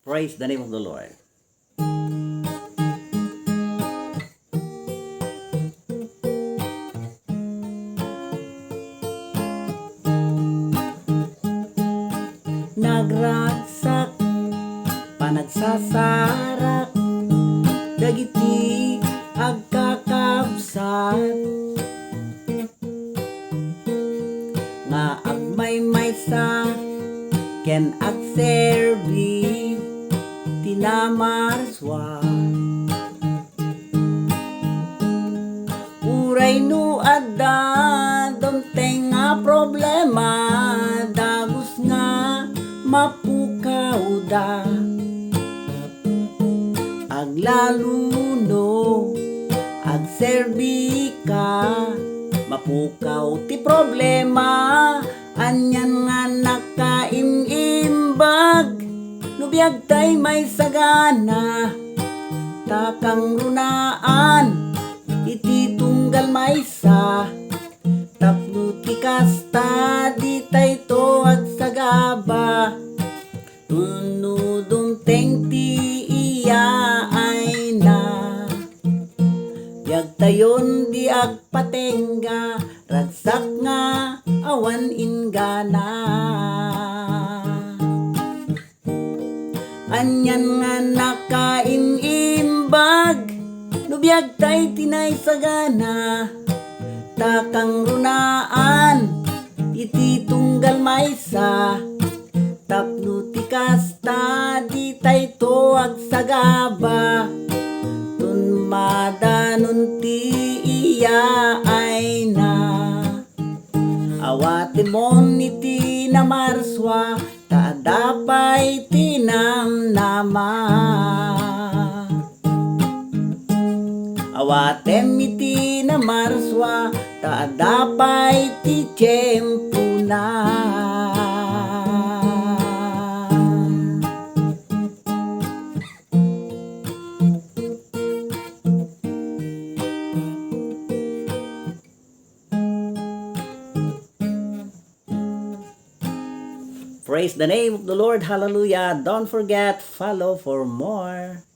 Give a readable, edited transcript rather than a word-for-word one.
Praise the name of the Lord. Nagragsak, panagsasarak, dagiti agkakabsat, nga agmaymaysa ken agserbi tinamarswa. Uray no adda domteng nga problema, dagus nga mapukaw da. Aglaluno agserbi ka, mapukaw ti problema, anyan nga nakaimimbag, nubiyag tay may sagana, takang runaan, iti tunggal maysa, tapno ti kasta, di tay to at sagaba, tunudong teng ti iya ay na. Yag tayon di agpatengga, ragsak nga awan ingana. Anyan nga nakainimbag, nubiyag tay tinay sagana, takang runaan, iti tunggal maysa, tapno ti kasta, di tay to agsagaba, madanon ti iya ay na. Awatin mo niti na marswa, taadapay tinamnama. Awaten iti na marswa, taadapay ti tiyempo na. Praise the name of the Lord. Hallelujah. Don't forget, follow for more.